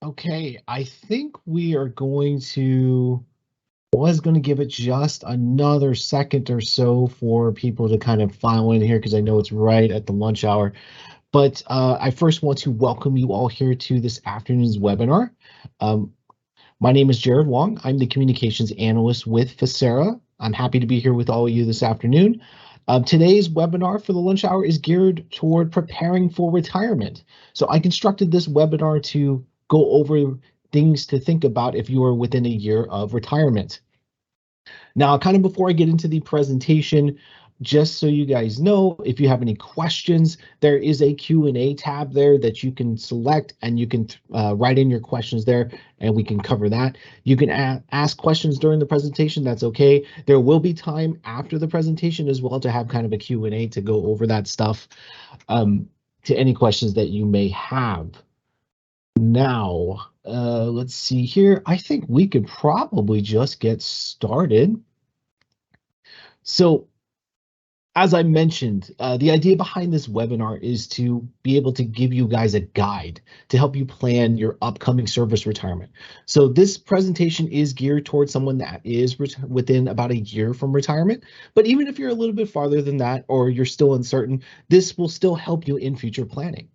Okay, I think we are going to was going to give it just another second or so for people to kind of file in here because I know it's right at the lunch hour. But I first want to welcome you all here to this afternoon's webinar. Um, my name is Jared Wong. I'm the communications analyst with Facera. I'm happy to be here with all of you this afternoon. Today's webinar for the lunch hour is geared toward preparing for retirement. So I constructed this webinar to go over things to think about if you are within a year of retirement. Now, kind of before I get into the presentation, just so you guys know, if you have any questions, there is a Q&A tab there that you can select and you can write in your questions there and we can cover that. You can ask questions during the presentation, that's okay. There will be time after the presentation as well to have kind of a Q&A to go over that stuff, to any questions that you may have. Now, let's see here. I think we could probably just get started. So, as I mentioned, the idea behind this webinar is to be able to give you guys a guide to help you plan your upcoming service retirement. So this presentation is geared towards someone that is within about a year from retirement. But even if you're a little bit farther than that, or you're still uncertain, this will still help you in future planning.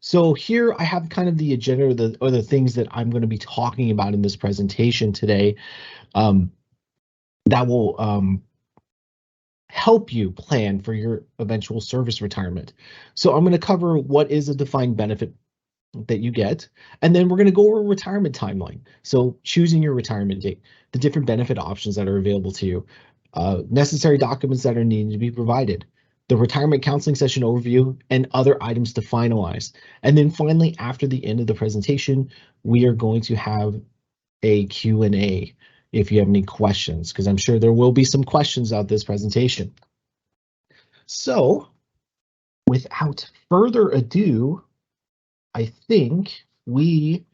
So here I have kind of the agenda or the things that I'm going to be talking about in this presentation today, that will help you plan for your eventual service retirement. So I'm going to cover what is a defined benefit that you get, and then we're going to go over a retirement timeline. So choosing your retirement date, the different benefit options that are available to you, necessary documents that are needed to be provided, the retirement counseling session overview, and other items to finalize. And then finally, after the end of the presentation, we are going to have a Q&A if you have any questions, because I'm sure there will be some questions about this presentation. So, without further ado, I think we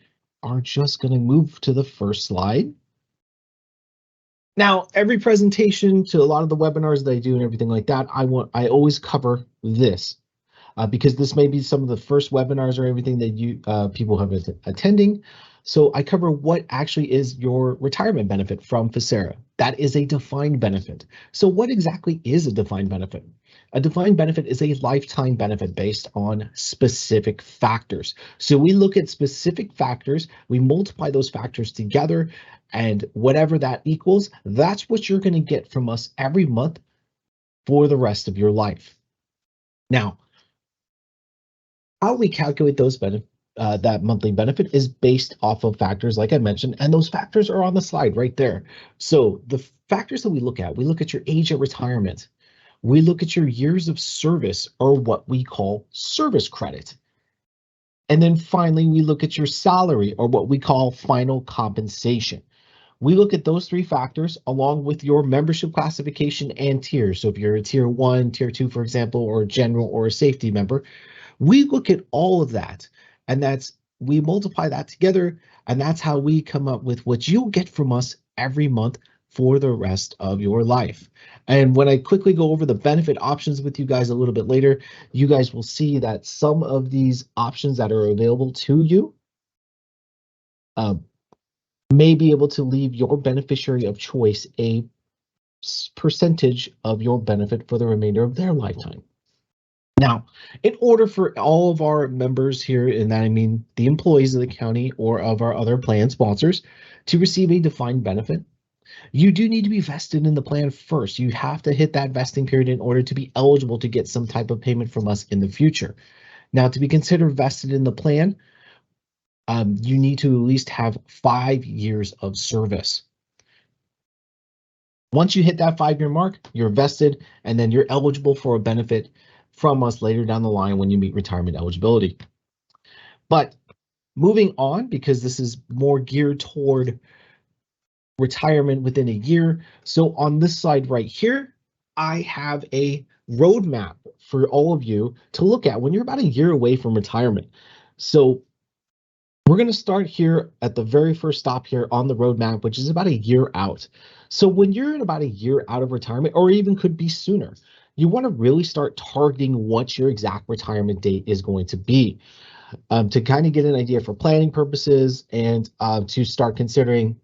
are just going to move to the first slide. Now, every presentation to a lot of the webinars that I do and everything like that, I always cover this. Because this may be some of the first webinars or everything that you people have been attending. So I cover what actually is your retirement benefit from Facera. That is a defined benefit. So what exactly is a defined benefit? A defined benefit is a lifetime benefit based on specific factors. So we look at specific factors, we multiply those factors together, and whatever that equals, that's what you're going to get from us every month for the rest of your life. Now, how we calculate those that monthly benefit is based off of factors like I mentioned, and those factors are on the slide right there. So the factors that we look at your age at retirement, we look at your years of service, or what we call service credit. And then finally, we look at your salary, or what we call final compensation. We look at those three factors along with your membership classification and tiers. So if you're a tier 1, tier 2, for example, or a general or a safety member, we look at all of that, and we multiply that together, and that's how we come up with what you'll get from us every month for the rest of your life. And when I quickly go over the benefit options with you guys a little bit later, you guys will see that some of these options that are available to you may be able to leave your beneficiary of choice a percentage of your benefit for the remainder of their lifetime. Now, in order for all of our members here, and that I mean the employees of the county or of our other plan sponsors, to receive a defined benefit, you do need to be vested in the plan first. You have to hit that vesting period in order to be eligible to get some type of payment from us in the future. Now, to be considered vested in the plan, you need to at least have 5 years of service. Once you hit that 5-year mark, you're vested, and then you're eligible for a benefit from us later down the line when you meet retirement eligibility. But moving on, because this is more geared toward retirement within a year. So on this slide right here, I have a roadmap for all of you to look at when you're about a year away from retirement. So we're going to start here at the very first stop here on the roadmap, which is about a year out. So when you're in about a year out of retirement, or even could be sooner, you want to really start targeting what your exact retirement date is going to be. to kind of get an idea for planning purposes and to start considering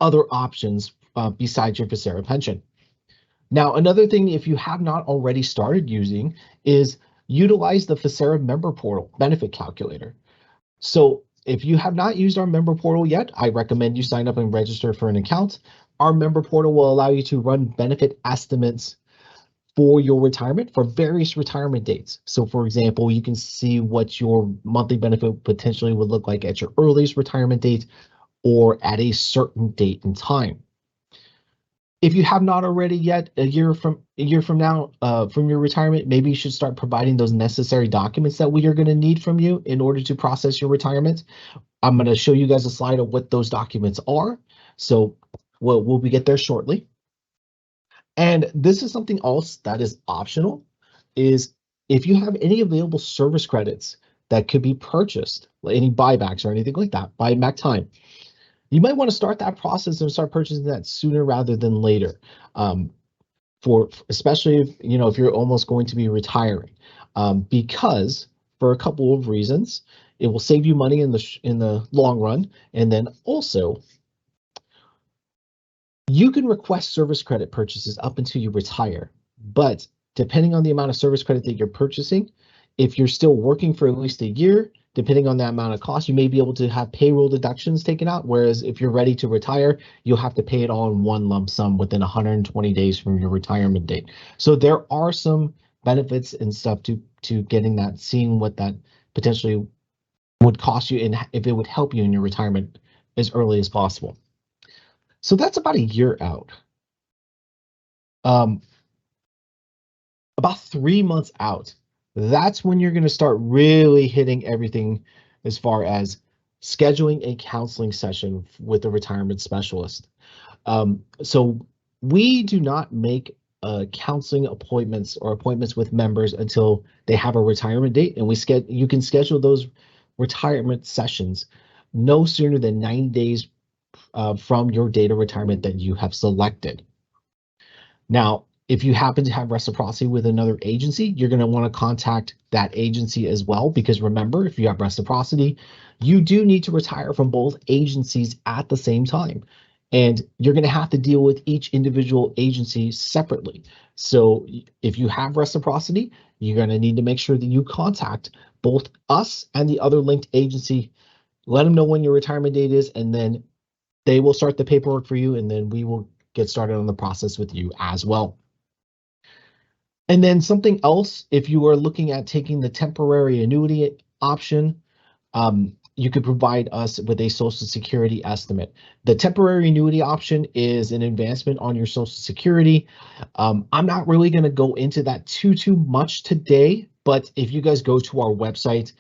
other options besides your Visera pension. Now, another thing, if you have not already started using, is utilize the Visera member portal benefit calculator. So if you have not used our member portal yet, I recommend you sign up and register for an account. Our member portal will allow you to run benefit estimates for your retirement for various retirement dates. So for example, you can see what your monthly benefit potentially would look like at your earliest retirement date or at a certain date and time. If you have not already yet, a year from now, from your retirement, maybe you should start providing those necessary documents that we are going to need from you in order to process your retirement. I'm going to show you guys a slide of what those documents are. So we'll get there shortly. And this is something else that is optional, is if you have any available service credits that could be purchased, like any buybacks or anything like that, buy back time, you might want to start that process and start purchasing that sooner rather than later. For especially if you're almost going to be retiring, because for a couple of reasons, it will save you money in the long run, and then also you can request service credit purchases up until you retire, but depending on the amount of service credit that you're purchasing, if you're still working for at least a year, depending on that amount of cost, you may be able to have payroll deductions taken out, whereas if you're ready to retire, you'll have to pay it all in one lump sum within 120 days from your retirement date. So there are some benefits and stuff to getting that, seeing what that potentially would cost you and if it would help you in your retirement as early as possible. So that's about a year out. About 3 months out, that's when you're going to start really hitting everything as far as scheduling a counseling session with a retirement specialist. So we do not make counseling appointments or appointments with members until they have a retirement date, and you can schedule those retirement sessions no sooner than 90 days from your date of retirement that you have selected. Now, if you happen to have reciprocity with another agency, you're going to want to contact that agency as well, because remember, if you have reciprocity, you do need to retire from both agencies at the same time. And you're going to have to deal with each individual agency separately. So if you have reciprocity, you're going to need to make sure that you contact both us and the other linked agency. Let them know when your retirement date is, and then they will start the paperwork for you, and then we will get started on the process with you as well. And then something else, if you are looking at taking the temporary annuity option, you could provide us with a Social Security estimate. The temporary annuity option is an advancement on your Social Security. I'm not really going to go into that too much today, but if you guys go to our website,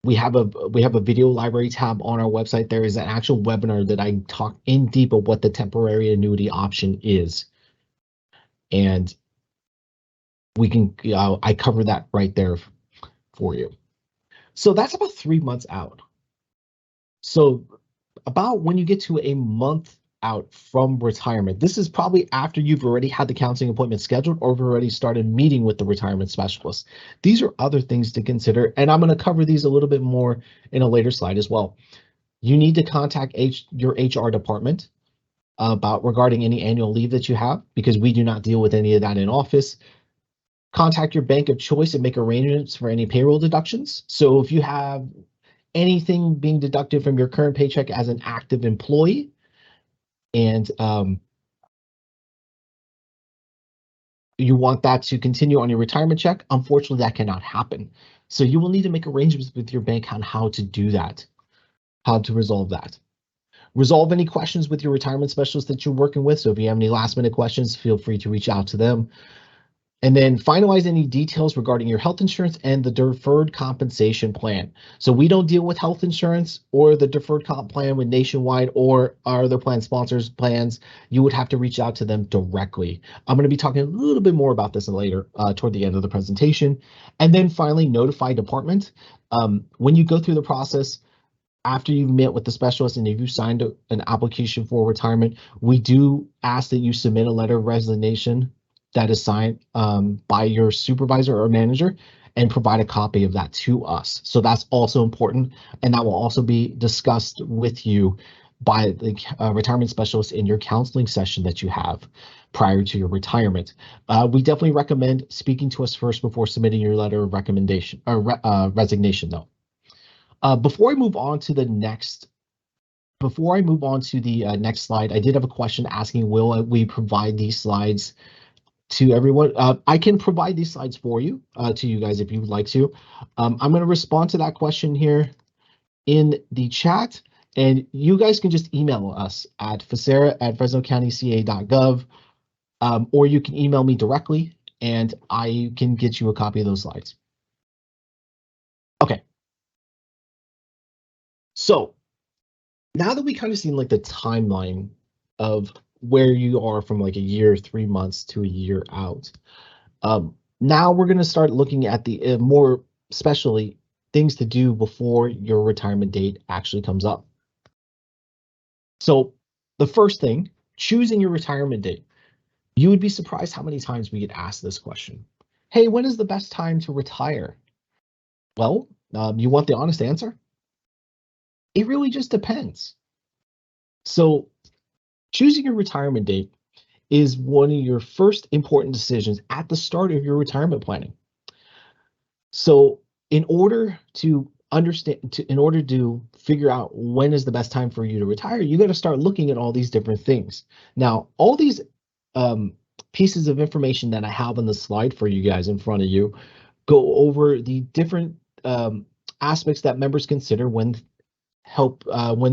we have a video library tab on our website. There is an actual webinar that I talk in deep of what the temporary annuity option is, and we can I cover that right there for you. So that's about 3 months out. So about when you get to a month out from retirement, this is probably after you've already had the counseling appointment scheduled or have already started meeting with the retirement specialist. These are other things to consider, and I'm going to cover these a little bit more in a later slide as well. You need to contact your HR department regarding any annual leave that you have, because we do not deal with any of that in office. Contact your bank of choice and make arrangements for any payroll deductions. So if you have anything being deducted from your current paycheck as an active employee, and you want that to continue on your retirement check, unfortunately, that cannot happen. So you will need to make arrangements with your bank on how to do that, how to resolve that. Resolve any questions with your retirement specialist that you're working with. So if you have any last minute questions, feel free to reach out to them. And then finalize any details regarding your health insurance and the deferred compensation plan. So we don't deal with health insurance or the deferred comp plan with Nationwide or our other plan sponsors plans. You would have to reach out to them directly. I'm going to be talking a little bit more about this later toward the end of the presentation. And then finally, notify department. When you go through the process, after you've met with the specialist and if you signed an application for retirement, we do ask that you submit a letter of resignation that is signed by your supervisor or manager, and provide a copy of that to us. So that's also important, and that will also be discussed with you by the retirement specialist in your counseling session that you have prior to your retirement. We definitely recommend speaking to us first before submitting your letter of recommendation or resignation, though. Before I move on to the next slide, I did have a question asking, will we provide these slides to everyone? I can provide these slides for you, to you guys if you would like to. I'm going to respond to that question here in the chat, and you guys can just email us at facera@fresnocountyca.gov, or you can email me directly and I can get you a copy of those slides. Okay. So now that we kind of seen like the timeline of where you are from like a year, 3 months to a year out, now we're going to start looking at the more especially things to do before your retirement date actually comes up. So the first thing, choosing your retirement date. You would be surprised how many times we get asked this question. Hey, when is the best time to retire? Well, you want the honest answer? It really just depends. So choosing your retirement date is one of your first important decisions at the start of your retirement planning. So in order to figure out when is the best time for you to retire, you got to start looking at all these different things. Now, all these pieces of information that I have on the slide for you guys in front of you go over the different aspects that members consider when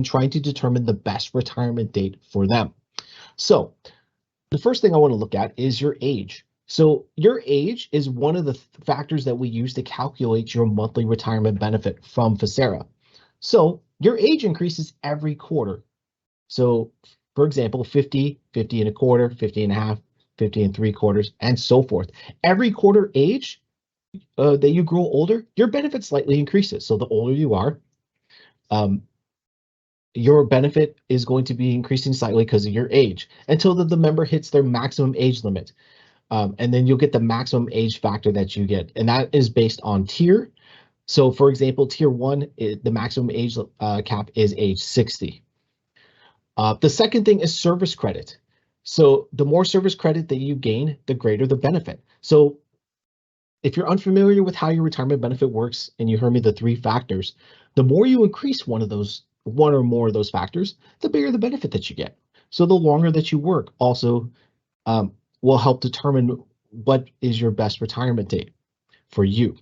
trying to determine the best retirement date for them. So the first thing I want to look at is your age. So your age is one of the factors that we use to calculate your monthly retirement benefit from Facera. So your age increases every quarter. So for example, 50, 50 and a quarter, 50 and a half, 50 and 3/4, and so forth. Every quarter age that you grow older, your benefit slightly increases. So the older you are, your benefit is going to be increasing slightly because of your age until the member hits their maximum age limit. And then you'll get the maximum age factor that you get, and that is based on tier. So for example, tier 1, the maximum age cap is age 60. The second thing is service credit. So the more service credit that you gain, the greater the benefit. So if you're unfamiliar with how your retirement benefit works, and you heard me the 3 factors, the more you increase one or more of those factors, the bigger the benefit that you get. So the longer that you work also will help determine what is your best retirement date for you.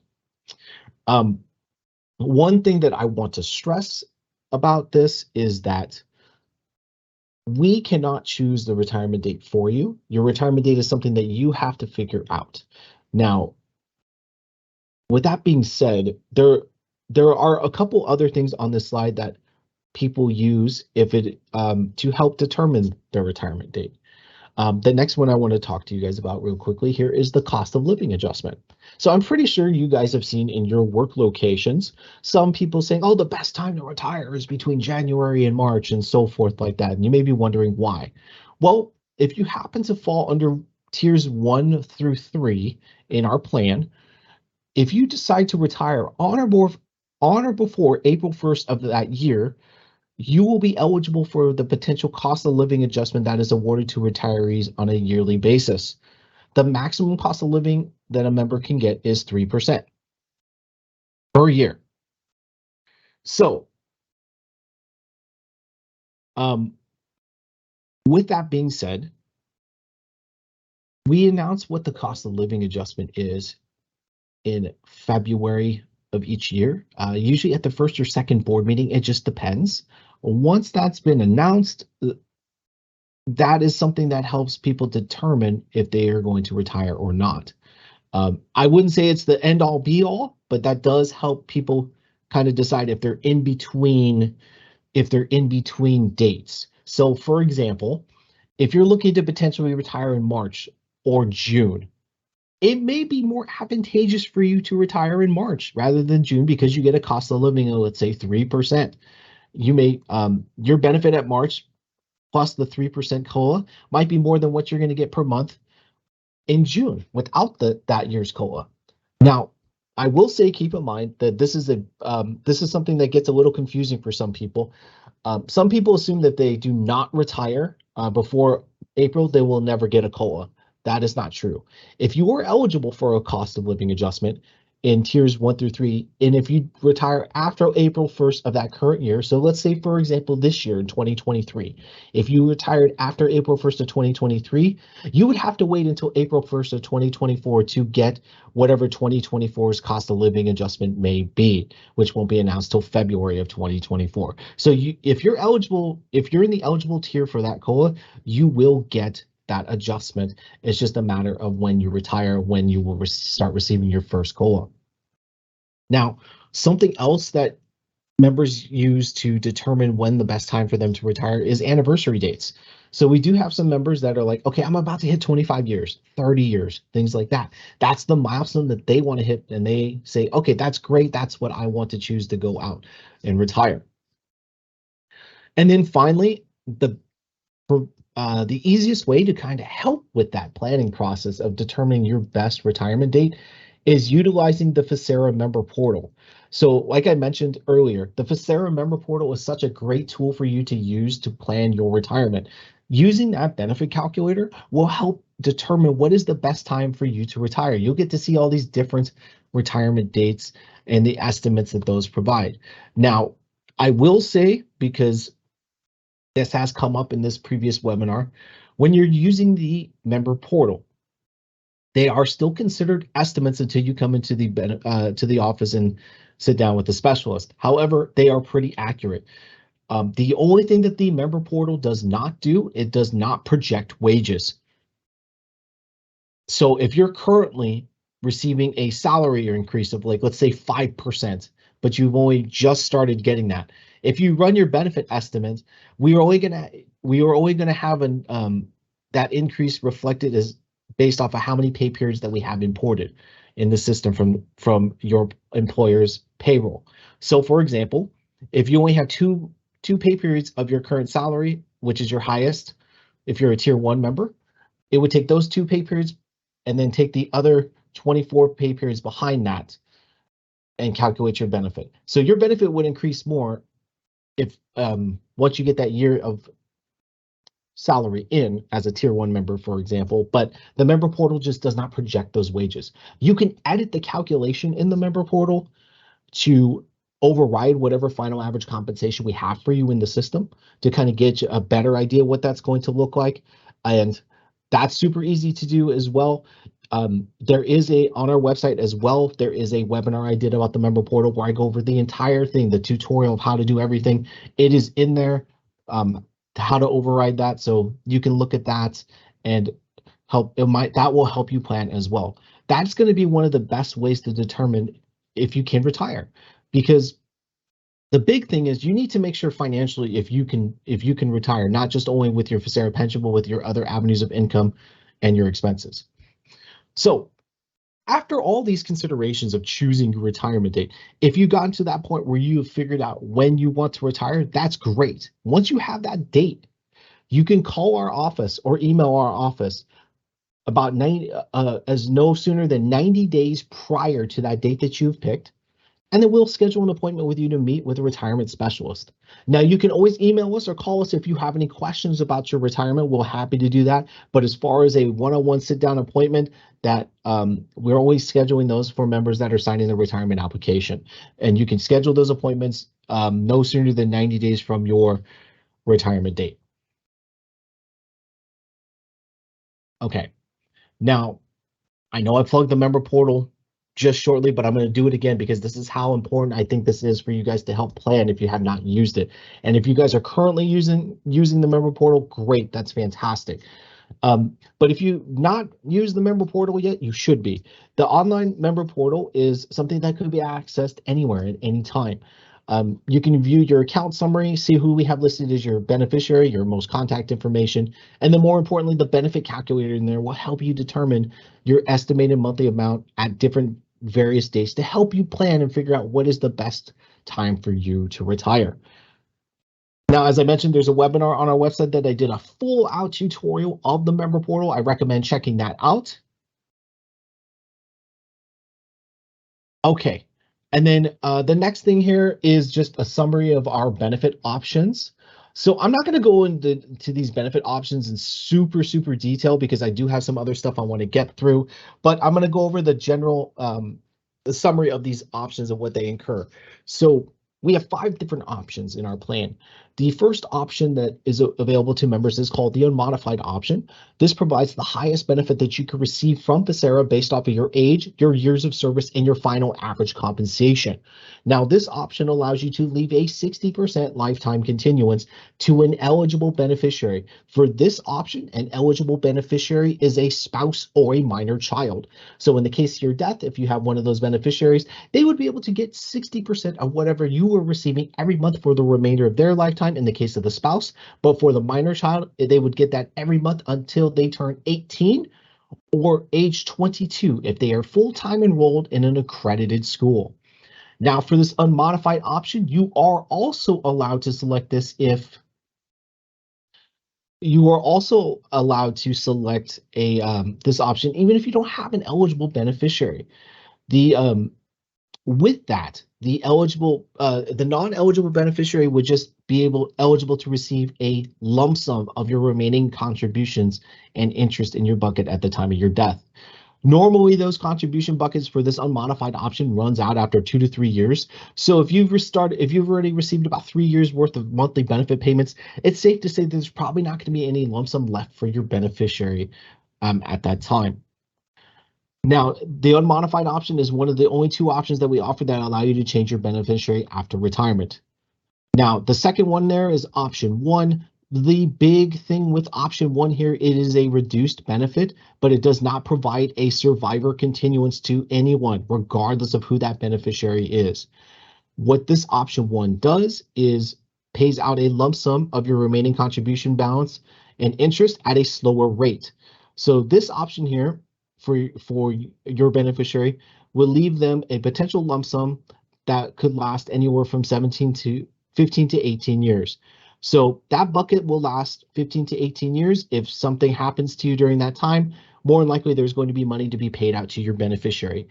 One thing that I want to stress about this is that we cannot choose the retirement date for you. Your retirement date is something that you have to figure out. Now, with that being said, there are a couple other things on this slide that people use to help determine their retirement date. The next one I want to talk to you guys about real quickly here is the cost of living adjustment. So I'm pretty sure you guys have seen in your work locations, some people saying, oh, the best time to retire is between January and March and so forth like that. And you may be wondering why. Well, if you happen to fall under tiers 1 through 3 in our plan, if you decide to retire on or before April 1st of that year, you will be eligible for the potential cost of living adjustment that is awarded to retirees on a yearly basis. The maximum cost of living that a member can get is 3% per year. So, with that being said, we announce what the cost of living adjustment is in February of each year, usually at the first or second board meeting. It just depends. Once that's been announced, that is something that helps people determine if they are going to retire or not. I wouldn't say it's the end all be all, but that does help people kind of decide if they're in between dates. So for example, if you're looking to potentially retire in March or June, it may be more advantageous for you to retire in March rather than June because you get a cost of living of, let's say, 3%. You may your benefit at March plus the 3% COLA might be more than what you're going to get per month in June without that year's COLA. Now, I will say, keep in mind that this is something that gets a little confusing for some people. Some people assume that they do not retire before April, they will never get a COLA. That is not true. If you are eligible for a cost of living adjustment in tiers 1 through 3, and if you retire after April 1st of that current year, so let's say, for example, this year in 2023, if you retired after April 1st of 2023, you would have to wait until April 1st of 2024 to get whatever 2024's cost of living adjustment may be, which won't be announced till February of 2024. So if you're eligible, if you're in the eligible tier for that COLA, you will get that adjustment. It's just a matter of when you retire, when you will start receiving your first COLA. Now, something else that members use to determine when the best time for them to retire is anniversary dates. So we do have some members that are like, okay, I'm about to hit 25 years, 30 years, things like that. That's the milestone that they want to hit, and they say, okay, that's great. That's what I want to choose to go out and retire. And then finally, the easiest way to kind of help with that planning process of determining your best retirement date is utilizing the Ficera member portal. So like I mentioned earlier, the Ficera member portal is such a great tool for you to use to plan your retirement. Using that benefit calculator will help determine what is the best time for you to retire. You'll get to see all these different retirement dates and the estimates that those provide. Now, I will say, because this has come up in this previous webinar, when you're using the member portal, they are still considered estimates until you come into the office and sit down with the specialist. However, they are pretty accurate. The only thing that the member portal does not do, it does not project wages. So if you're currently receiving a salary increase of, like, let's say 5%, but you've only just started getting that, if you run your benefit estimate, we are only gonna have that increase reflected as based off of how many pay periods that we have imported in the system from your employer's payroll. So for example, if you only have two pay periods of your current salary, which is your highest, if you're a tier 1 member, it would take those 2 pay periods and then take the other 24 pay periods behind that and calculate your benefit. So your benefit would increase more if once you get that year of salary in as a tier 1 member, for example, but the member portal just does not project those wages. You can edit the calculation in the member portal to override whatever final average compensation we have for you in the system to kind of get you a better idea what that's going to look like. And that's super easy to do as well. There is on our website as well, there is a webinar I did about the member portal where I go over the entire thing, the tutorial of how to do everything. It is in there, how to override that. So you can look at that and that will help you plan as well. That's going to be one of the best ways to determine if you can retire, because the big thing is you need to make sure financially if you can retire, not just only with your Ficera pension, but with your other avenues of income and your expenses. So after all these considerations of choosing your retirement date, if you've gotten to that point where you have figured out when you want to retire, that's great. Once you have that date, you can call our office or email our office about no sooner than 90 days prior to that date that you've picked, and then we'll schedule an appointment with you to meet with a retirement specialist. Now, you can always email us or call us if you have any questions about your retirement. We're happy to do that. But as far as a one-on-one sit-down appointment, that we're always scheduling those for members that are signing the retirement application. And you can schedule those appointments no sooner than 90 days from your retirement date. Okay. Now, I know I plugged the member portal just shortly, but I'm going to do it again because this is how important I think this is for you guys to help plan if you have not used it. And if you guys are currently using the member portal, great, that's fantastic. But if you not use the member portal yet, you should be. The online member portal is something that could be accessed anywhere at any time. You can view your account summary, see who we have listed as your beneficiary, your most contact information, and then more importantly, the benefit calculator in there will help you determine your estimated monthly amount at different various dates to help you plan and figure out what is the best time for you to retire. Now, as I mentioned, there's a webinar on our website that I did a full out tutorial of the member portal. I recommend checking that out. Okay. And then the next thing here is just a summary of our benefit options. So I'm not going to go into these benefit options in super detail because I do have some other stuff I want to get through, but I'm going to go over the general the summary of these options and what they incur. So we have 5 different options in our plan. The first option that is available to members is called the unmodified option. This provides the highest benefit that you could receive from Visera based off of your age, your years of service, and your final average compensation. Now, this option allows you to leave a 60% lifetime continuance to an eligible beneficiary. For this option, an eligible beneficiary is a spouse or a minor child. So in the case of your death, if you have one of those beneficiaries, they would be able to get 60% of whatever you were receiving every month for the remainder of their lifetime in the case of the spouse. But for the minor child, they would get that every month until they turn 18 or age 22 if they are full-time enrolled in an accredited school. Now, for this unmodified option, you are also allowed to select this if you are also allowed to select a this option even if you don't have an eligible beneficiary. The With that, the non-eligible beneficiary would just be eligible to receive a lump sum of your remaining contributions and interest in your bucket at the time of your death. Normally, those contribution buckets for this unmodified option runs out after 2 to 3 years. So if you've already received about 3 years worth of monthly benefit payments, it's safe to say that there's probably not going to be any lump sum left for your beneficiary at that time. Now, the unmodified option is one of the only 2 options that we offer that allow you to change your beneficiary after retirement. Now, the second one there is option 1. The big thing with option 1 here, it is a reduced benefit, but it does not provide a survivor continuance to anyone, regardless of who that beneficiary is. What this option 1 does is pays out a lump sum of your remaining contribution balance and interest at a slower rate. So this option here for your beneficiary will leave them a potential lump sum that could last anywhere from 15 to 18 years. So that bucket will last 15 to 18 years. If something happens to you during that time, more than likely there's going to be money to be paid out to your beneficiary.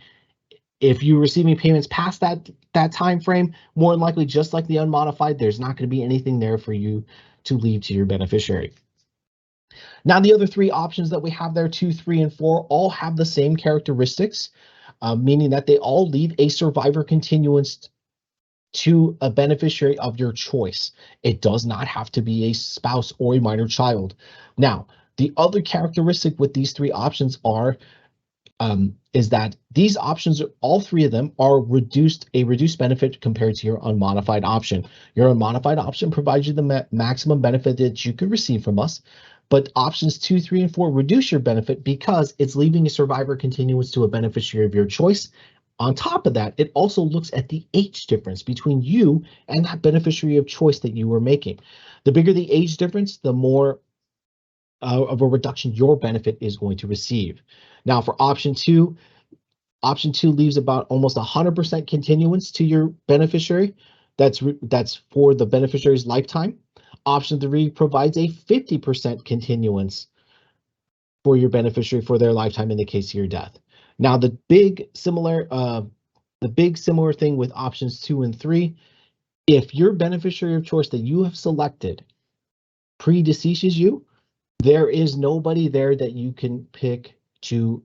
If you're receiving payments past that time frame, more than likely, just like the unmodified, there's not going to be anything there for you to leave to your beneficiary. Now, the other 3 options that we have there, 2, 3, and 4, all have the same characteristics, meaning that they all leave a survivor continuance to a beneficiary of your choice. It does not have to be a spouse or a minor child. Now, the other characteristic with these 3 options is that these options, all 3 of them, are a reduced benefit compared to your unmodified option. Your unmodified option provides you the maximum benefit that you could receive from us, but options 2, 3, and 4 reduce your benefit because it's leaving a survivor continuance to a beneficiary of your choice. On top of that, it also looks at the age difference between you and that beneficiary of choice that you were making. The bigger the age difference, the more of a reduction your benefit is going to receive. Now, for option 2 leaves about almost 100% continuance to your beneficiary. That's for the beneficiary's lifetime. Option 3 provides a 50% continuance for your beneficiary for their lifetime in the case of your death. Now, the big similar thing with options 2 and 3, if your beneficiary of choice that you have selected predeceases you, there is nobody there that you can pick to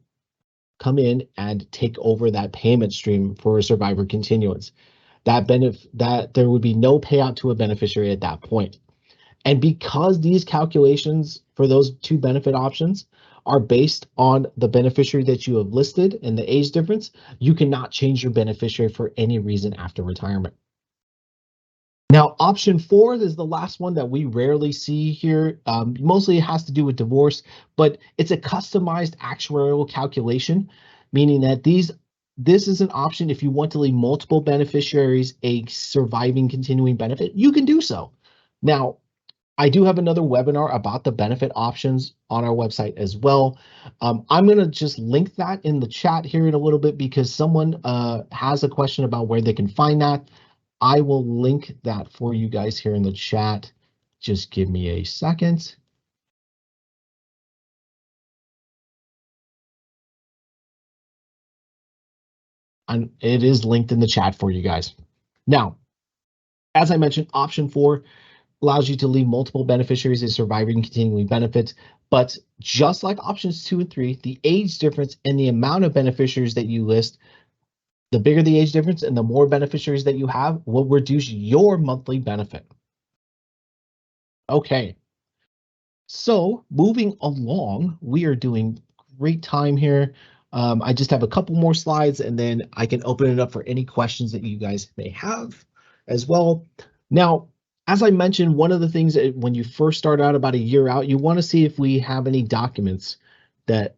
come in and take over that payment stream for a survivor continuance. That there would be no payout to a beneficiary at that point. And because these calculations for those 2 benefit options are based on the beneficiary that you have listed and the age difference, you cannot change your beneficiary for any reason after retirement. Now, option 4 is the last one that we rarely see here. Mostly it has to do with divorce, but it's a customized actuarial calculation, meaning that this is an option if you want to leave multiple beneficiaries a surviving continuing benefit, you can do so. Now, I do have another webinar about the benefit options on our website as well. I'm going to just link that in the chat here in a little bit because someone has a question about where they can find that. I will link that for you guys here in the chat. Just give me a second. And it is linked in the chat for you guys. Now, as I mentioned, option 4 allows you to leave multiple beneficiaries as surviving continuing benefits. But just like options 2 and 3, the age difference and the amount of beneficiaries that you list, the bigger the age difference and the more beneficiaries that you have will reduce your monthly benefit. Okay. So moving along, we are doing great time here. I just have a couple more slides and then I can open it up for any questions that you guys may have as well. Now, as I mentioned, one of the things that when you first start out about a year out, you want to see if we have any documents that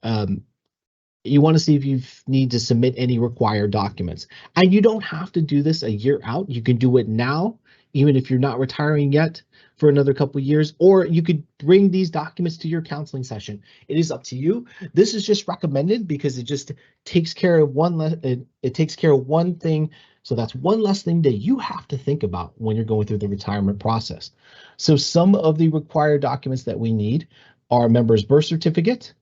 you want to see if you need to submit any required documents. And you don't have to do this a year out. You can do it now, even if you're not retiring yet for another couple of years, or you could bring these documents to your counseling session. It is up to you. This is just recommended because it just takes care of it takes care of one thing. So that's one less thing that you have to think about when you're going through the retirement process. So some of the required documents that we need are member's birth certificate.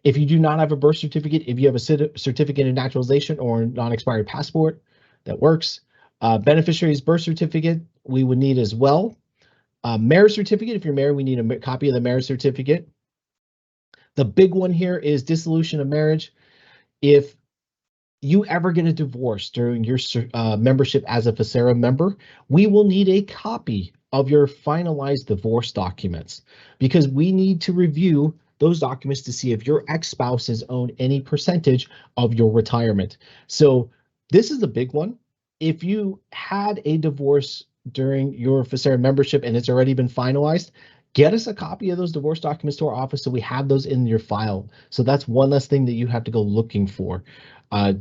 If you do not have a birth certificate, if you have a certificate of naturalization or non-expired passport, that works. Beneficiary's birth certificate, we would need as well. Marriage certificate, if you're married, we need a copy of the marriage certificate. The big one here is dissolution of marriage. If you ever get a divorce during your membership as a FASERA member, we will need a copy of your finalized divorce documents because we need to review those documents to see if your ex-spouses own any percentage of your retirement. So this is a big one. If you had a divorce during your FASERA membership and it's already been finalized, get us a copy of those divorce documents to our office so we have those in your file. So that's one less thing that you have to go looking for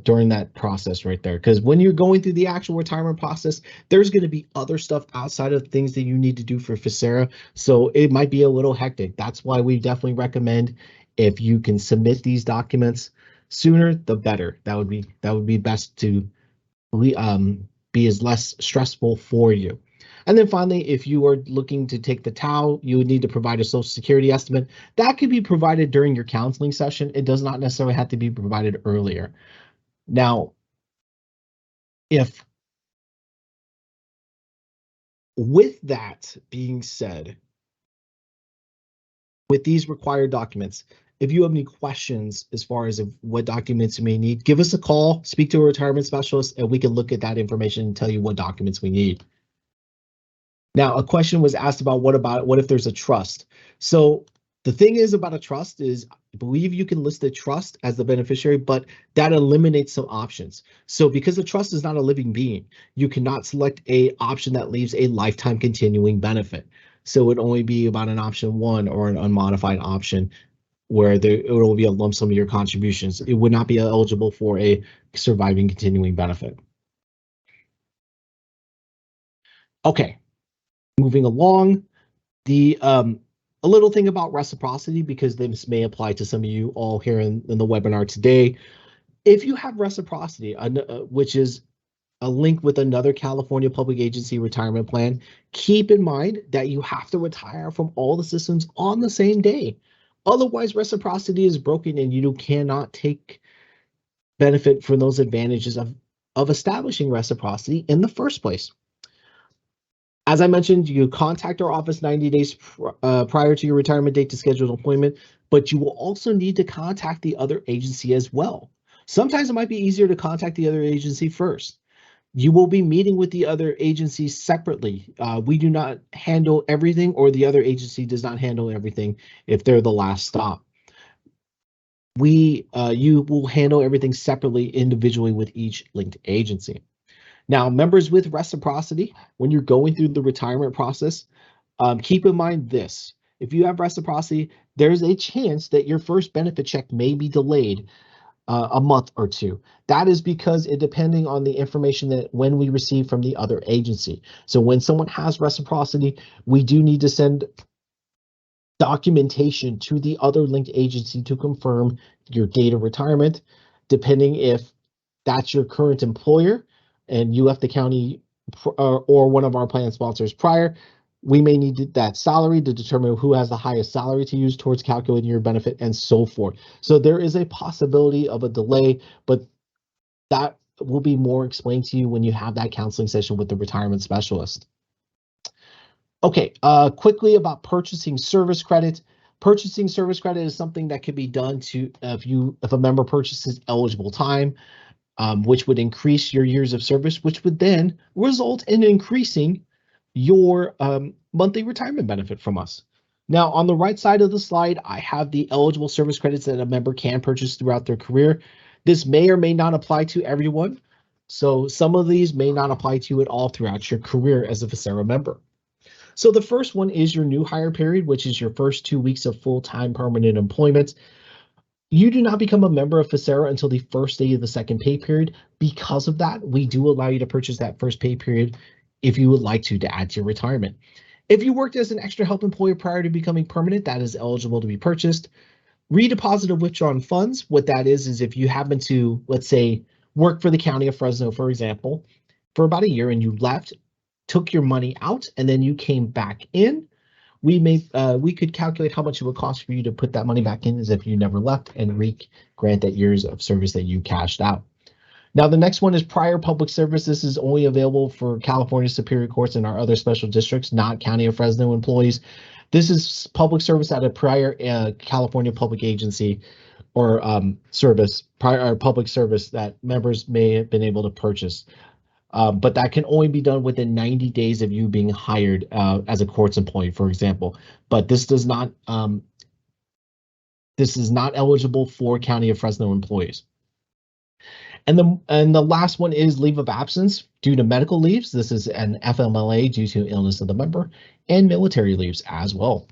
during that process right there. Because when you're going through the actual retirement process, there's going to be other stuff outside of things that you need to do for FASERA. So it might be a little hectic. That's why we definitely recommend if you can submit these documents sooner, the better. That would be best to be as less stressful for you. And then finally, if you are looking to take the TAO, you would need to provide a Social Security estimate. That could be provided during your counseling session. It does not necessarily have to be provided earlier. Now, if with that being said, with these required documents, if you have any questions as far as what documents you may need, give us a call, speak to a retirement specialist, and we can look at that information and tell you what documents we need. Now, a question was asked about what if there's a trust? So the thing is about a trust is I believe you can list the trust as the beneficiary, but that eliminates some options. So because the trust is not a living being, you cannot select a option that leaves a lifetime continuing benefit. So it would only be about an option 1 or an unmodified option where it will be a lump sum of your contributions. It would not be eligible for a surviving continuing benefit. Okay. Moving along, a little thing about reciprocity, because this may apply to some of you all here in the webinar today. If you have reciprocity, which is a link with another California public agency retirement plan, keep in mind that you have to retire from all the systems on the same day. Otherwise, reciprocity is broken and you cannot take benefit from those advantages of establishing reciprocity in the first place. As I mentioned, you contact our office 90 days prior to your retirement date to schedule an appointment, but you will also need to contact the other agency as well. Sometimes it might be easier to contact the other agency first. You will be meeting with the other agency separately. We do not handle everything, or the other agency does not handle everything if they're the last stop. You will handle everything separately, individually with each linked agency. Now, members with reciprocity, when you're going through the retirement process, keep in mind this. If you have reciprocity, there's a chance that your first benefit check may be delayed a month or two. That is because depending on the information that when we receive from the other agency. So when someone has reciprocity, we do need to send documentation to the other linked agency to confirm your date of retirement, depending if that's your current employer and you left the county or one of our plan sponsors prior. We may need that salary to determine who has the highest salary to use towards calculating your benefit and so forth. So there is a possibility of a delay, but that will be more explained to you when you have that counseling session with the retirement specialist. Okay, quickly about purchasing service credit. Purchasing service credit is something that can be done to if a member purchases eligible time, which would increase your years of service, which would then result in increasing your monthly retirement benefit from us. Now, on the right side of the slide, I have the eligible service credits that a member can purchase throughout their career. This may or may not apply to everyone. So some of these may not apply to you at all throughout your career as a Vocera member. So the first one is your new hire period, which is your first 2 weeks of full-time permanent employment. You do not become a member of Vocera until the first day of the second pay period. Because of that, we do allow you to purchase that first pay period if you would like to add to your retirement. If you worked as an extra help employee prior to becoming permanent, that is eligible to be purchased. Redeposit of withdrawn funds, what that is if you happen to, let's say, work for the County of Fresno, for example, for about a year and you left, took your money out, and then you came back in, we could calculate how much it would cost for you to put that money back in as if you never left and grant that years of service that you cashed out. Now, the next one is prior public service. This is only available for California Superior Courts and our other special districts, not County of Fresno employees. This is public service at a prior California public agency or service, prior public service that members may have been able to purchase. But that can only be done within 90 days of you being hired as a courts employee, for example. But this is not eligible for County of Fresno employees. And the last one is leave of absence due to medical leaves. This is an FMLA due to illness of the member, and military leaves as well.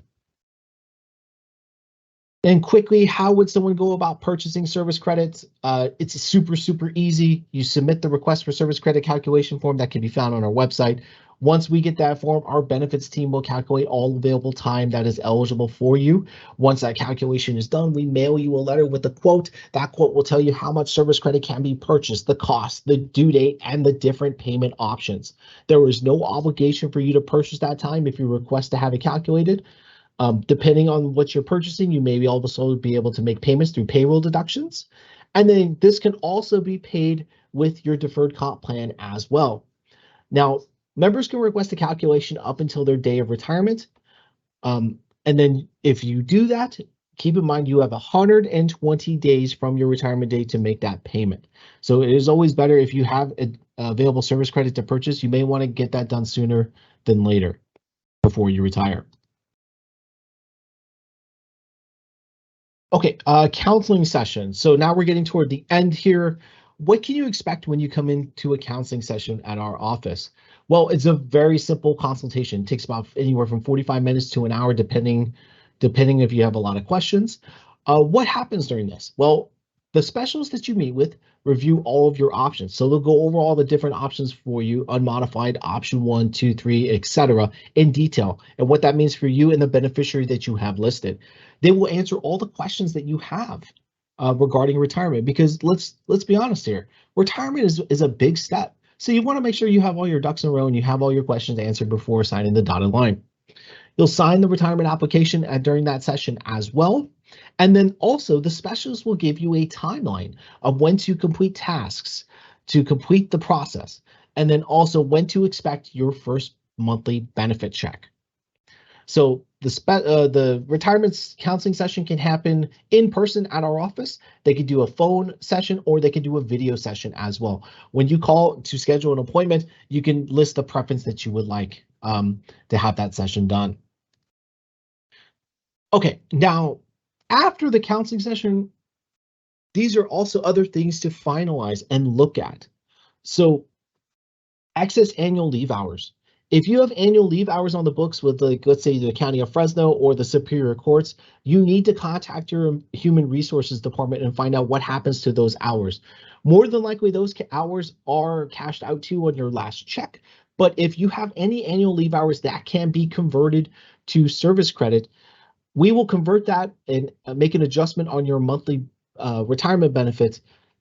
And quickly, how would someone go about purchasing service credits? It's super easy. You submit the request for service credit calculation form that can be found on our website. Once we get that form, our benefits team will calculate all available time that is eligible for you. Once that calculation is done, we mail you a letter with a quote. That quote will tell you how much service credit can be purchased, the cost, the due date, and the different payment options. There is no obligation for you to purchase that time if you request to have it calculated. Depending on what you're purchasing, you may also be able to make payments through payroll deductions. And then this can also be paid with your deferred comp plan as well. Now, members can request a calculation up until their day of retirement. And then if you do that, keep in mind you have 120 days from your retirement date to make that payment. So it is always better if you have available service credit to purchase, you may want to get that done sooner than later before you retire. Okay, counseling session. So now we're getting toward the end here. What can you expect when you come into a counseling session at our office? Well, it's a very simple consultation. It takes about anywhere from 45 minutes to an hour, depending if you have a lot of questions. What happens during this? Well, the specialists that you meet with review all of your options. So they'll go over all the different options for you, unmodified, option 1, 2, 3, etc. in detail, and what that means for you and the beneficiary that you have listed. They will answer all the questions that you have regarding retirement, because let's be honest here, retirement is a big step. So you want to make sure you have all your ducks in a row and you have all your questions answered before signing the dotted line. You'll sign the retirement application during that session as well. And then also the specialist will give you a timeline of when to complete tasks, to complete the process, and then also when to expect your first monthly benefit check. So the retirement counseling session can happen in person at our office. They could do a phone session or they could do a video session as well. When you call to schedule an appointment, you can list the preference that you would like to have that session done. Okay, now after the counseling session, these are also other things to finalize and look at. So excess annual leave hours. If you have annual leave hours on the books with, like, let's say the County of Fresno or the Superior Courts, you need to contact your Human Resources Department and find out what happens to those hours. More than likely, those hours are cashed out to you on your last check. But if you have any annual leave hours that can be converted to service credit, we will convert that and make an adjustment on your monthly retirement benefits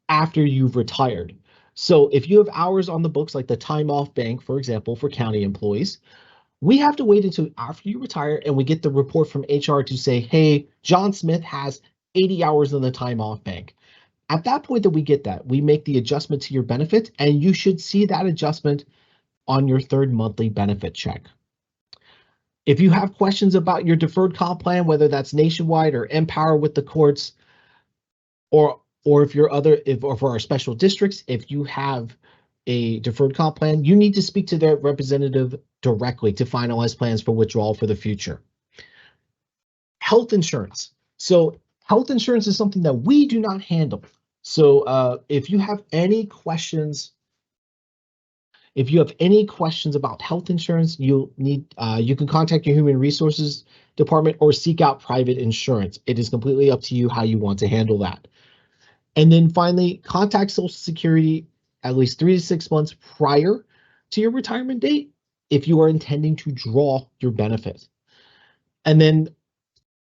after you've retired. So if you have hours on the books, like the time off bank, for example, for county employees, we have to wait until after you retire and we get the report from HR to say, hey, John Smith has 80 hours in the time off bank. At that point that we get that, we make the adjustment to your benefit, and you should see that adjustment on your third monthly benefit check. If you have questions about your deferred comp plan, whether that's nationwide or Empower with the courts, or if you're or for our special districts, if you have a deferred comp plan, you need to speak to their representative directly to finalize plans for withdrawal for the future. Health insurance. So health insurance is something that we do not handle. So if you have any questions about health insurance, you can contact your human resources department or seek out private insurance. It is completely up to you how you want to handle that. And then finally, contact Social Security at least 3 to 6 months prior to your retirement date if you are intending to draw your benefit. And then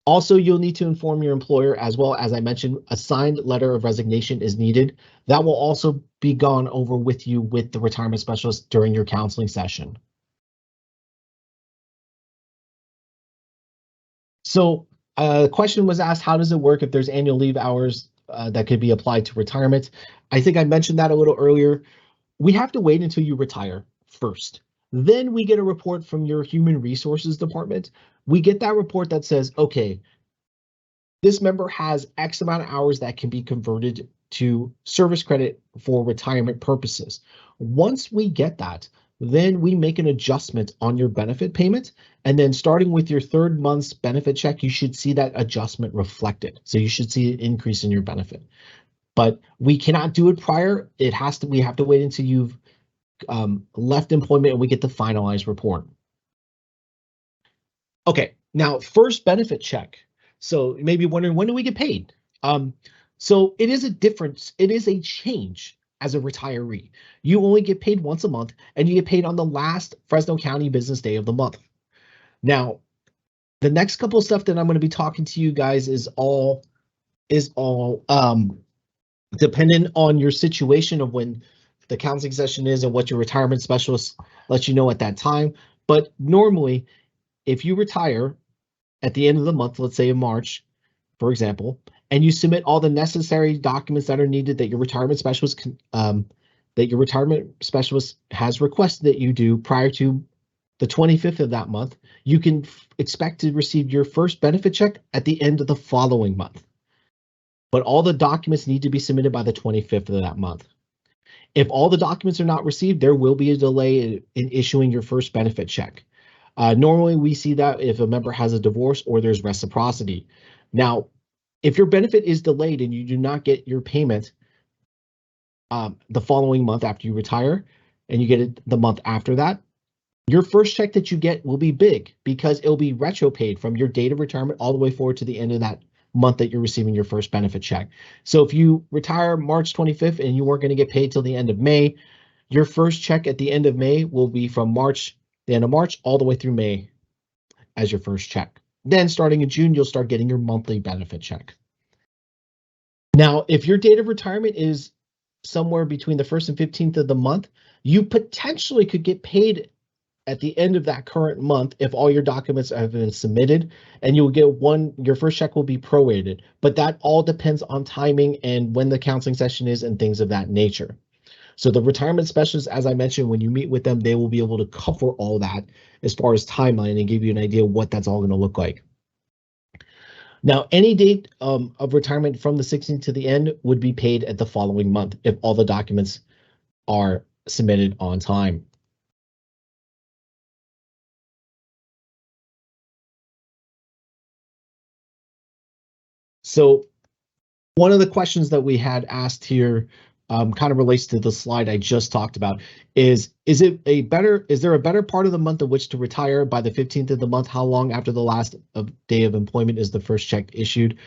also, you'll need to inform your employer as well. As I mentioned, a signed letter of resignation is needed. That will also be gone over with you with the retirement specialist during your counseling session. So a question was asked, how does it work if there's annual leave hours that could be applied to retirement? I think I mentioned that a little earlier. We have to wait until you retire first. Then we get a report from your human resources department. We get that report that says, okay, this member has X amount of hours that can be converted to service credit for retirement purposes. Once we get that, then we make an adjustment on your benefit payment. And then starting with your third month's benefit check, you should see that adjustment reflected. So you should see an increase in your benefit. But we cannot do it prior. We have to wait until you've left employment and we get the finalized report. Okay, now first benefit check. So you may be wondering, when do we get paid? So it is a difference. It is a change as a retiree. You only get paid once a month, and you get paid on the last Fresno County business day of the month. Now, the next couple of stuff that I'm going to be talking to you guys is all dependent on your situation of when the counseling session is and what your retirement specialist lets you know at that time. But normally, if you retire at the end of the month, let's say in March, for example, and you submit all the necessary documents that are needed that your retirement specialist has requested that you do prior to the 25th of that month, you can expect to receive your first benefit check at the end of the following month. But all the documents need to be submitted by the 25th of that month. If all the documents are not received, there will be a delay in issuing your first benefit check. Normally, we see that if a member has a divorce or there's reciprocity. Now, if your benefit is delayed and you do not get your payment the following month after you retire, and you get it the month after that, your first check that you get will be big because it'll be retro paid from your date of retirement all the way forward to the end of that month that you're receiving your first benefit check. So if you retire March 25th and you weren't going to get paid till the end of May, your first check at the end of May will be from the end of March all the way through May as your first check. Then starting in June, you'll start getting your monthly benefit check. Now, if your date of retirement is somewhere between the 1st and 15th of the month, you potentially could get paid at the end of that current month if all your documents have been submitted, and you'll get your first check will be prorated. But that all depends on timing and when the counseling session is and things of that nature. So the retirement specialists, as I mentioned, when you meet with them, they will be able to cover all that as far as timeline and give you an idea of what that's all going to look like. Now, any date of retirement from the 16th to the end would be paid at the following month if all the documents are submitted on time. So one of the questions that we had asked here kind of relates to the slide I just talked about. Is there a better part of the month in which to retire by the 15th of the month? How long after the last day of employment is the first check issued?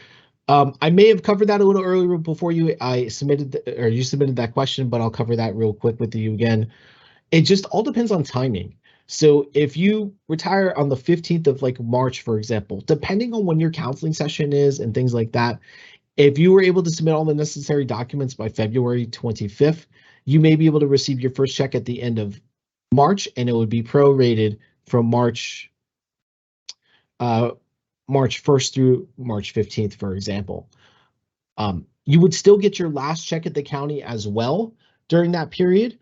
I may have covered that a little earlier before you submitted that question, but I'll cover that real quick with you again. It just all depends on timing. So if you retire on the 15th of March, for example, depending on when your counseling session is and things like that, if you were able to submit all the necessary documents by February 25th, you may be able to receive your first check at the end of March, and it would be prorated from March 1st through March 15th, for example. You would still get your last check at the county as well during that period.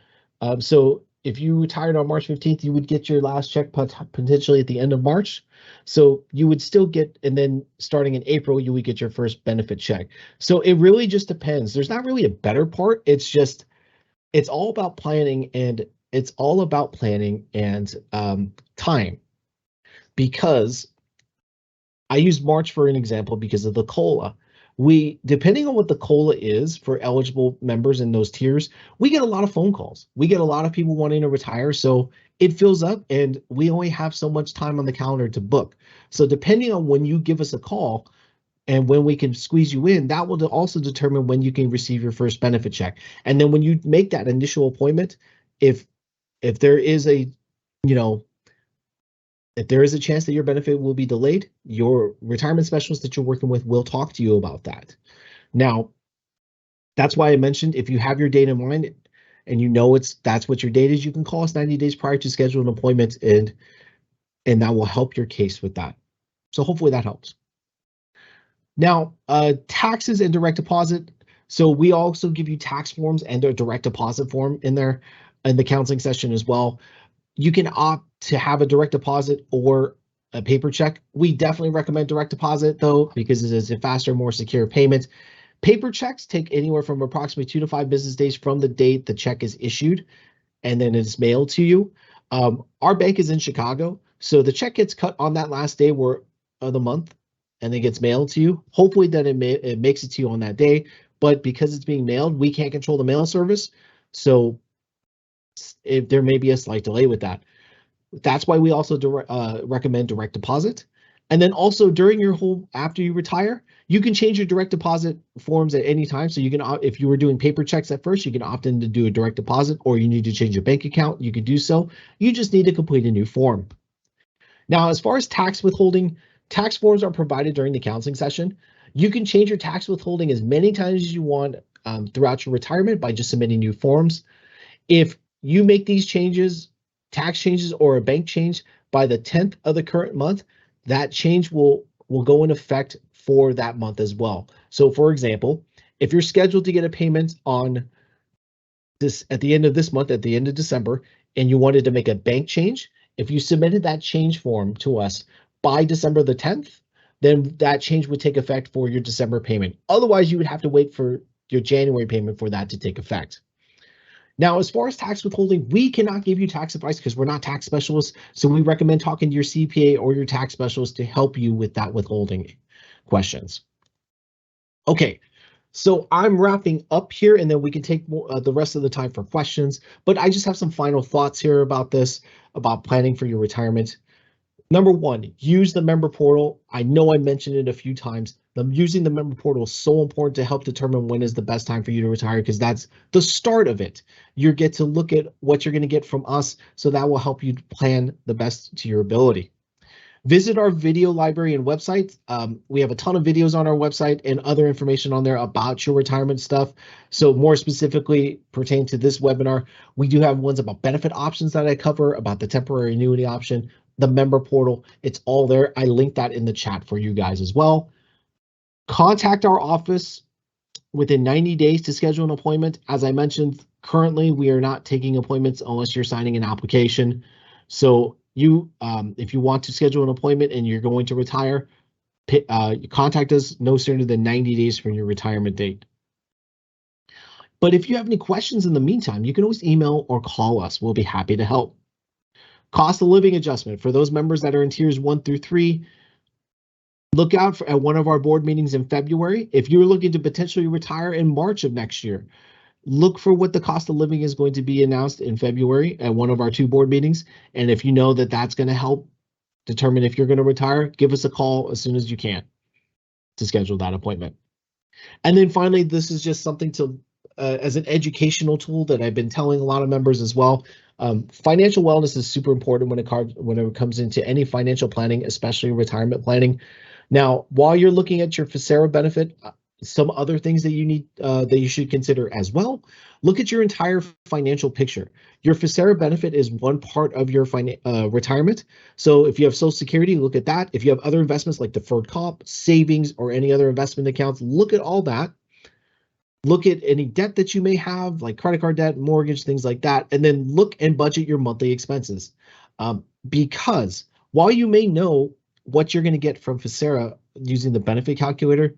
So if you retired on March 15th, you would get your last check potentially at the end of March. So you would still get, and then starting in April, you would get your first benefit check. So it really just depends. There's not really a better part. It's just, it's all about planning, and it's all about planning and time. Because I use March for an example because of the COLA. We, depending on what the COLA is for eligible members in those tiers, we get a lot of phone calls. We get a lot of people wanting to retire, so it fills up, and we only have so much time on the calendar to book. So depending on when you give us a call and when we can squeeze you in, that will also determine when you can receive your first benefit check. And then when you make that initial appointment, if there is a, you know, if there is a chance that your benefit will be delayed, your retirement specialist that you're working with will talk to you about that. Now, that's why I mentioned, if you have your date in mind and you know that's what your date is, you can call us 90 days prior to schedule an appointment, and that will help your case with that. So hopefully that helps. Now, taxes and direct deposit. So we also give you tax forms and a direct deposit form in there in the counseling session as well. You can opt to have a direct deposit or a paper check. We definitely recommend direct deposit though, because it is a faster, more secure payment. Paper checks take anywhere from approximately 2 to 5 business days from the date the check is issued, and then it's mailed to you. Our bank is in Chicago, so the check gets cut on that last day of the month, and it gets mailed to you. Hopefully that it makes it to you on that day, but because it's being mailed, we can't control the mail service, so if there may be a slight delay with that. That's why we also recommend direct deposit. And then also during after you retire, you can change your direct deposit forms at any time. So you can, if you were doing paper checks at first, you can opt in to do a direct deposit, or you need to change your bank account, you can do so. You just need to complete a new form. Now, as far as tax withholding, tax forms are provided during the counseling session. You can change your tax withholding as many times as you want throughout your retirement by just submitting new forms. If you make these changes, tax changes or a bank change by the 10th of the current month, that change will go in effect for that month as well. So for example, if you're scheduled to get a payment on this at the end of this month, at the end of December, and you wanted to make a bank change, if you submitted that change form to us by December the 10th, then that change would take effect for your December payment. Otherwise, you would have to wait for your January payment for that to take effect. Now, as far as tax withholding, we cannot give you tax advice because we're not tax specialists. So we recommend talking to your CPA or your tax specialist to help you with that withholding questions. Okay, so I'm wrapping up here, and then we can take the rest of the time for questions. But I just have some final thoughts here about this, about planning for your retirement. Number one, use the member portal. I know I mentioned it a few times. Using the member portal is so important to help determine when is the best time for you to retire, because that's the start of it. You get to look at what you're going to get from us, so that will help you plan the best to your ability. Visit our video library and website. We have a ton of videos on our website and other information on there about your retirement stuff. So more specifically pertaining to this webinar, we do have ones about benefit options that I cover, about the temporary annuity option, the member portal. It's all there. I linked that in the chat for you guys as well. Contact our office within 90 days to schedule an appointment. As I mentioned, currently we are not taking appointments unless you're signing an application. So if you want to schedule an appointment and you're going to retire, contact us no sooner than 90 days from your retirement date. But if you have any questions in the meantime, you can always email or call us. We'll be happy to help. Cost of living adjustment for those members that are in tiers 1 through 3. Look out at one of our board meetings in February. If you're looking to potentially retire in March of next year, look for what the cost of living is going to be announced in February at one of our 2 board meetings. And if you know that that's going to help determine if you're going to retire, give us a call as soon as you can to schedule that appointment. And then finally, this is just something to as an educational tool that I've been telling a lot of members as well. Financial wellness is super important when it comes into any financial planning, especially retirement planning. Now, while you're looking at your FSARA benefit, some other things that you need that you should consider as well. Look at your entire financial picture. Your FSARA benefit is one part of your retirement. So if you have Social Security, look at that. If you have other investments like deferred comp, savings, or any other investment accounts, look at all that. look at any debt that you may have, like credit card debt, mortgage, things like that, and then look and budget your monthly expenses. Because while you may know what you're going to get from Ficera using the benefit calculator,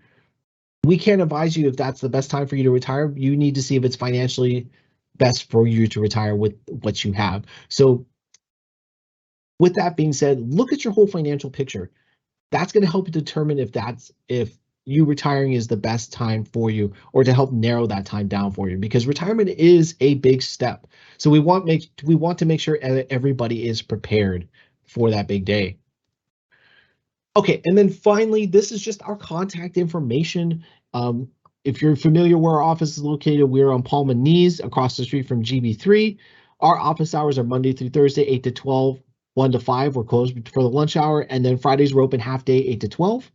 we can't advise you if that's the best time for you to retire. You need to see if it's financially best for you to retire with what you have. So with that being said, look at your whole financial picture. That's going to help you determine if you retiring is the best time for you, or to help narrow that time down for you, because retirement is a big step. So we want to make sure everybody is prepared for that big day. Okay, and then finally, this is just our contact information. If you're familiar where our office is located, we're on Palm and Knees across the street from GB3. Our office hours are Monday through Thursday, 8 to 12, 1 to 5. We're closed for the lunch hour, and then Fridays we're open half day, 8 to 12.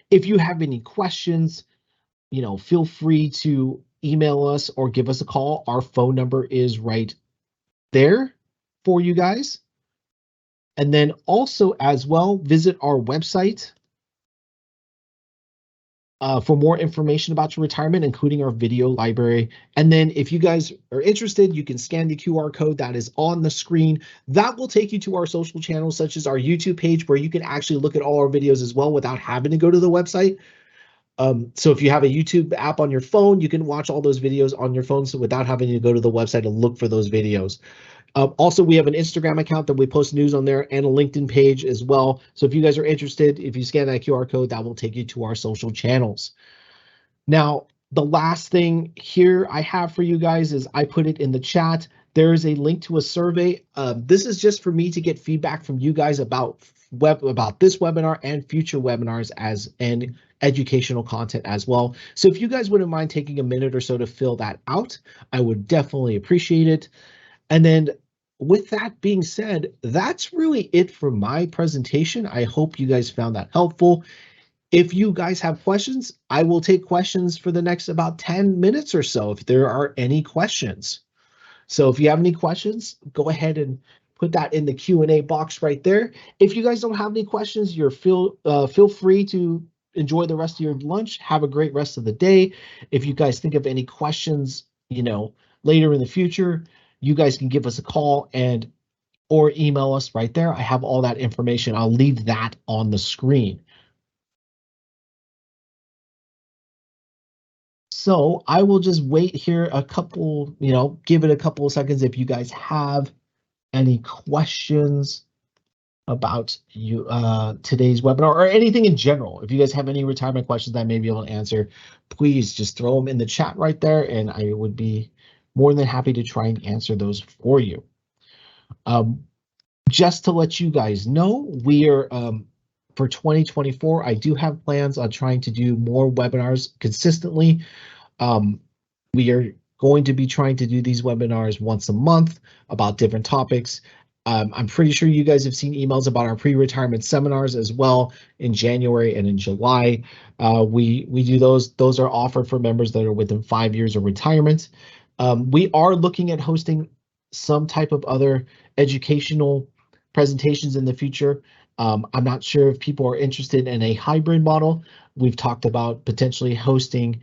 If you have any questions, feel free to email us or give us a call. Our phone number is right there for you guys. And then also as well, visit our website for more information about your retirement, including our video library. And then if you guys are interested, you can scan the QR code that is on the screen. That will take you to our social channels, such as our YouTube page, where you can actually look at all our videos as well without having to go to the website. So if you have a YouTube app on your phone, you can watch all those videos on your phone, so without having to go to the website and look for those videos. Also, we have an Instagram account that we post news on there, and a LinkedIn page as well. So if you guys are interested, if you scan that QR code, that will take you to our social channels. Now, the last thing here I have for you guys is I put it in the chat. There is a link to a survey. This is just for me to get feedback from you guys about this webinar and future webinars and educational content as well. So if you guys wouldn't mind taking a minute or so to fill that out, I would definitely appreciate it. And then with that being said, that's really it for my presentation. I hope you guys found that helpful. If you guys have questions, I will take questions for the next about 10 minutes or so, if there are any questions. So if you have any questions, go ahead and put that in the Q&A box right there. If you guys don't have any questions, feel free to enjoy the rest of your lunch. Have a great rest of the day. If you guys think of any questions, later in the future, you guys can give us a call or email us right there. I have all that information. I'll leave that on the screen. So I will just wait here a couple, give it a couple of seconds if you guys have any questions about today's webinar, or anything in general. If you guys have any retirement questions that I may be able to answer, please just throw them in the chat right there, and I would be more than happy to try and answer those for you. Just to let you guys know, we are for 2024, I do have plans on trying to do more webinars consistently. We are going to be trying to do these webinars once a month about different topics. I'm pretty sure you guys have seen emails about our pre-retirement seminars as well in January and in July. We do those. Those are offered for members that are within 5 years of retirement. We are looking at hosting some type of other educational presentations in the future. I'm not sure if people are interested in a hybrid model. We've talked about potentially hosting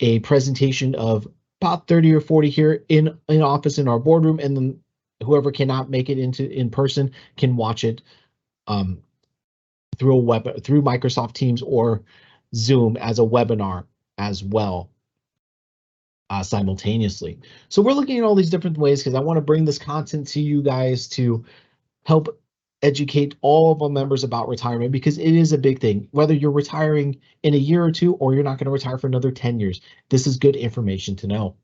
a presentation of about 30 or 40 here in office in our boardroom, and then whoever cannot make it in person can watch it through Microsoft Teams or Zoom as a webinar as well, simultaneously. So we're looking at all these different ways because I want to bring this content to you guys to help educate all of our members about retirement, because it is a big thing. Whether you're retiring in a year or two, or you're not going to retire for another 10 years, this is good information to know.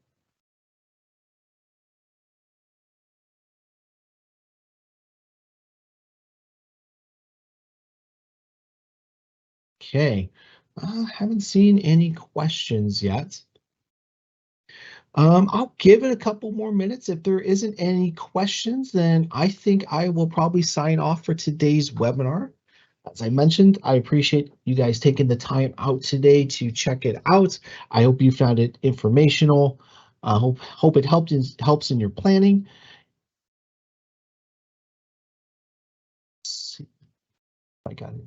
Okay, I haven't seen any questions yet. I'll give it a couple more minutes. If there isn't any questions, then I think I will probably sign off for today's webinar. As I mentioned, I appreciate you guys taking the time out today to check it out. I hope you found it informational. I hope it helps in your planning. Let's see if I got it.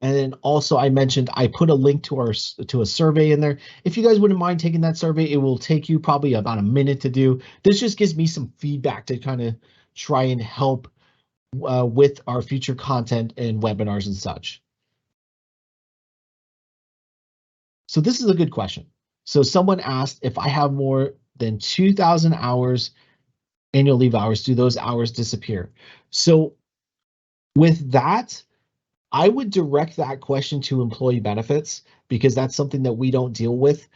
And then also I mentioned I put a link to a survey in there. If you guys wouldn't mind taking that survey, it will take you probably about a minute to do. This just gives me some feedback to kind of try and help with our future content and webinars and such. So this is a good question. So someone asked, if I have more than 2,000 hours annual leave hours, do those hours disappear? So with that, I would direct that question to employee benefits, because that's something that we don't deal with.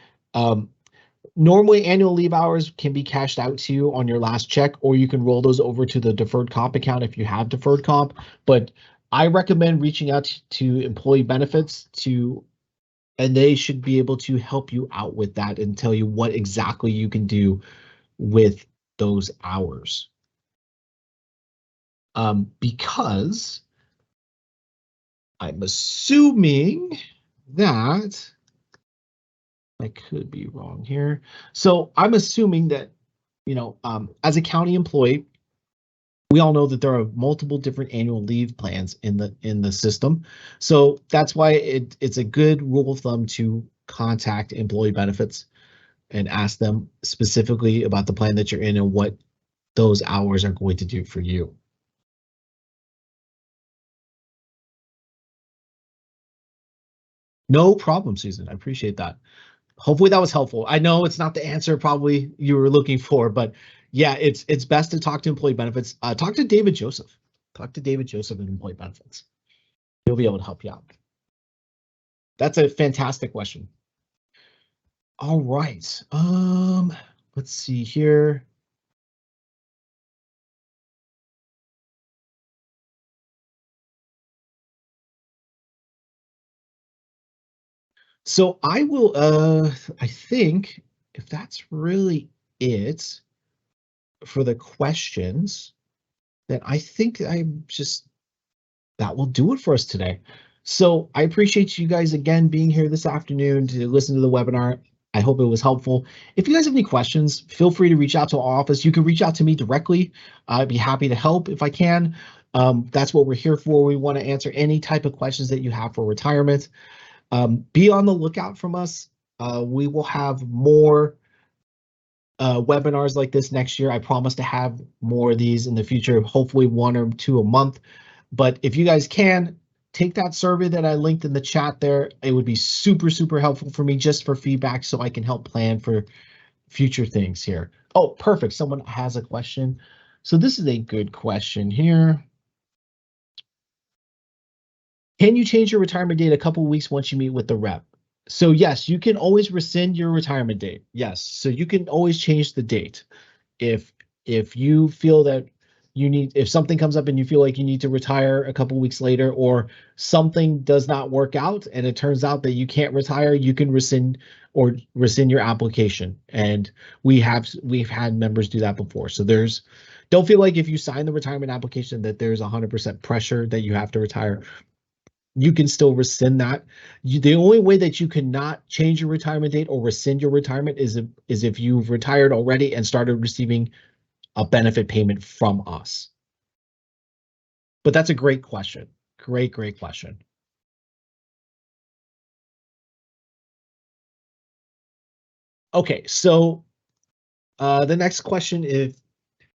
Normally, annual leave hours can be cashed out to you on your last check, or you can roll those over to the deferred comp account if you have deferred comp. But I recommend reaching out to employee benefits and they should be able to help you out with that and tell you what exactly you can do with those hours. Because I'm assuming that, I could be wrong here. So I'm assuming that, as a county employee, we all know that there are multiple different annual leave plans in the system. So that's why it's a good rule of thumb to contact employee benefits and ask them specifically about the plan that you're in and what those hours are going to do for you. No problem, Susan. I appreciate that. Hopefully that was helpful. I know it's not the answer probably you were looking for, but yeah, it's best to talk to employee benefits. Talk to David Joseph. Talk to David Joseph in employee benefits. He'll be able to help you out. That's a fantastic question. All right. Let's see here. So I will, I think if that's really it for the questions, then I think that will do it for us today. So I appreciate you guys again being here this afternoon to listen to the webinar. I hope it was helpful. If you guys have any questions, feel free to reach out to our office. You can reach out to me directly. I'd be happy to help if I can. That's what we're here for. We want to answer any type of questions that you have for retirement. Be on the lookout from us. We will have more webinars like this next year. I promise to have more of these in the future, hopefully 1 or 2 a month. But if you guys can, take that survey that I linked in the chat there. It would be super, super helpful for me just for feedback so I can help plan for future things here. Oh, perfect. Someone has a question. So this is a good question here. Can you change your retirement date a couple of weeks once you meet with the rep? So yes, you can always rescind your retirement date. Yes, so you can always change the date. If you feel that if something comes up and you feel like you need to retire a couple weeks later, or something does not work out and it turns out that you can't retire, you can rescind your application. And we've had members do that before. So don't feel like if you sign the retirement application that there's 100% pressure that you have to retire. You can still rescind that. The only way that you cannot change your retirement date or rescind your retirement is if you've retired already and started receiving a benefit payment from us. But that's a great question. Great question. Okay, so the next question is,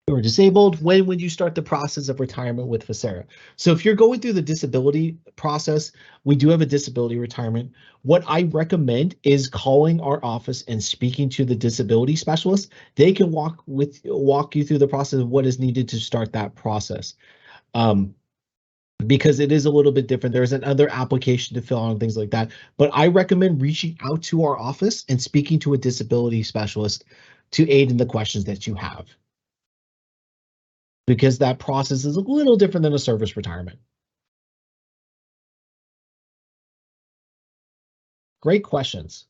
you are disabled, when would you start the process of retirement with Vocera? So if you're going through the disability process, we do have a disability retirement. What I recommend is calling our office and speaking to the disability specialist. They can walk you through the process of what is needed to start that process. Because it is a little bit different. There's another application to fill out and things like that. But I recommend reaching out to our office and speaking to a disability specialist to aid in the questions that you have, because that process is a little different than a service retirement. Great questions.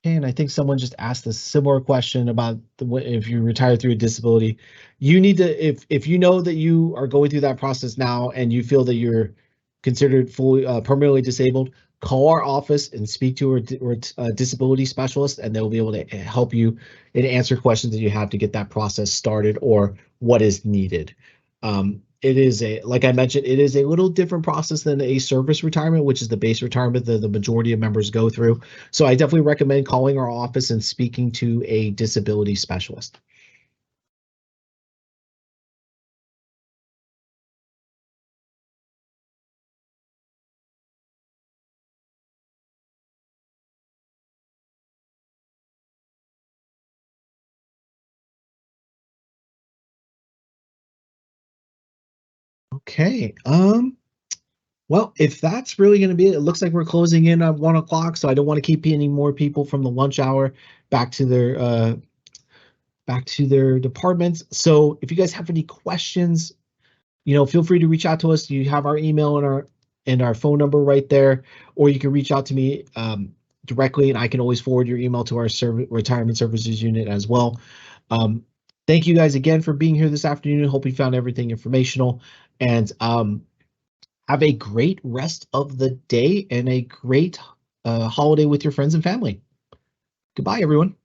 And I think someone just asked a similar question about if you retire through a disability. You need to, if you know that you are going through that process now and you feel that you're considered fully permanently disabled, call our office and speak to a disability specialist, and they'll be able to help you and answer questions that you have to get that process started or what is needed. It is like I mentioned, it is a little different process than a service retirement, which is the base retirement that the majority of members go through. So I definitely recommend calling our office and speaking to a disability specialist. Okay. Well, if that's really going to be it, it looks like we're closing in on 1 o'clock, so I don't want to keep any more people from the lunch hour back to their departments. So if you guys have any questions, feel free to reach out to us. You have our email and our phone number right there, or you can reach out to me directly, and I can always forward your email to our retirement services unit as well. Thank you guys again for being here this afternoon. Hope you found everything informational, and have a great rest of the day and a great holiday with your friends and family. Goodbye, everyone.